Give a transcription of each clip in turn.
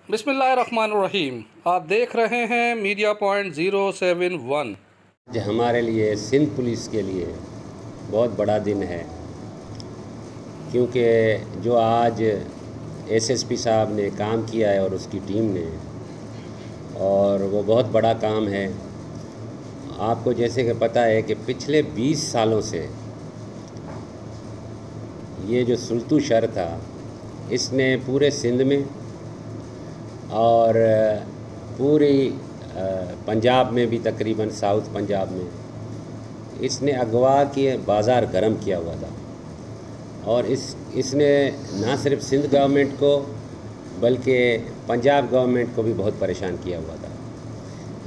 बिस्मिल्लाहिर्रहमानिर्रहीम। आप देख रहे हैं मीडिया पॉइंट 071। हमारे लिए सिंध पुलिस के लिए बहुत बड़ा दिन है, क्योंकि जो आज एसएसपी साहब ने काम किया है और उसकी टीम ने, और वो बहुत बड़ा काम है। आपको जैसे कि पता है कि पिछले 20 सालों से ये जो सुल्तू शहर था, इसने पूरे सिंध में और पूरी पंजाब में भी, तकरीबन साउथ पंजाब में इसने अगवा के बाज़ार गर्म किया हुआ था। और इसने ना सिर्फ सिंध गवर्नमेंट को बल्कि पंजाब गवर्नमेंट को भी बहुत परेशान किया हुआ था।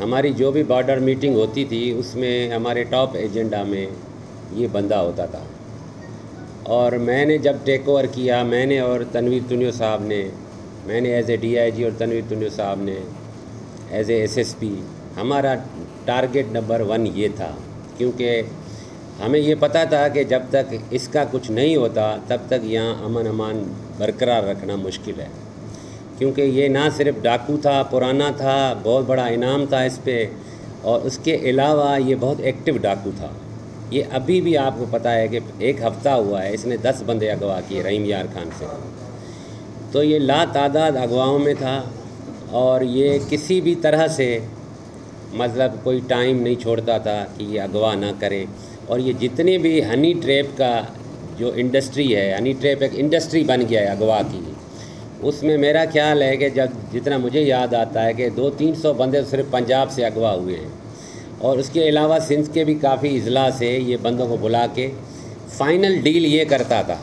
हमारी जो भी बॉर्डर मीटिंग होती थी, उसमें हमारे टॉप एजेंडा में ये बंदा होता था। और मैंने जब टेक ओवर किया, मैंने और तनवीर तुनियो साहब ने, मैंने एज ए DIG और तनवीर तुनियो साहब ने एज ए SSP, हमारा टारगेट नंबर 1 ये था, क्योंकि हमें ये पता था कि जब तक इसका कुछ नहीं होता तब तक यहाँ अमन अमान बरकरार रखना मुश्किल है। क्योंकि ये ना सिर्फ डाकू था, पुराना था, बहुत बड़ा इनाम था इस पे, और उसके अलावा ये बहुत एक्टिव डाकू था। ये अभी भी आपको पता है कि 1 हफ़्ता हुआ है, इसने 10 बंदे अगवा किए रहीम यार खान से। तो ये लातादाद अगवाओं में था, और ये किसी भी तरह से मतलब कोई टाइम नहीं छोड़ता था कि ये अगवा ना करें। और ये जितने भी हनी ट्रैप का जो इंडस्ट्री है, हनी ट्रैप एक इंडस्ट्री बन गया है अगवा की, उसमें मेरा ख्याल है कि जब जितना मुझे याद आता है कि 200-300 बंदे सिर्फ पंजाब से अगवा हुए हैं। और उसके अलावा सिंध के भी काफ़ी अजला से ये बंदों को बुला के फ़ाइनल डील ये करता था।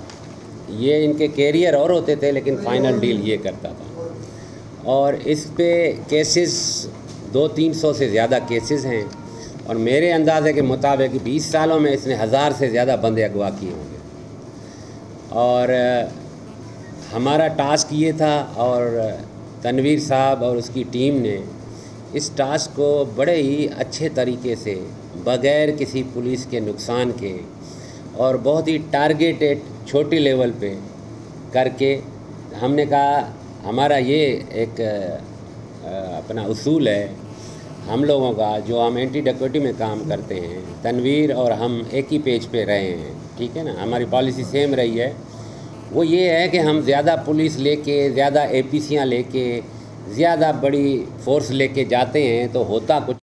ये इनके कैरियर और होते थे, लेकिन फ़ाइनल डील ये करता था। और इस पे केसेस 200-300 से ज़्यादा केसेस हैं, और मेरे अंदाज़े के मुताबिक 20 सालों में इसने 1000 से ज़्यादा बंदे अगवा किए होंगे। और हमारा टास्क ये था, और तनवीर साहब और उसकी टीम ने इस टास्क को बड़े ही अच्छे तरीके से, बग़ैर किसी पुलिस के नुकसान के, और बहुत ही टारगेटेड छोटी लेवल पे करके, हमने कहा हमारा ये एक अपना उसूल है हम लोगों का, जो हम एंटी डकैती में काम करते हैं, तनवीर और हम एक ही पेज पे रहे हैं, ठीक है ना, हमारी पॉलिसी सेम रही है। वो ये है कि हम ज़्यादा पुलिस लेके, ज़्यादा APCयाँ लेके, ज़्यादा बड़ी फोर्स लेके जाते हैं तो होता कुछ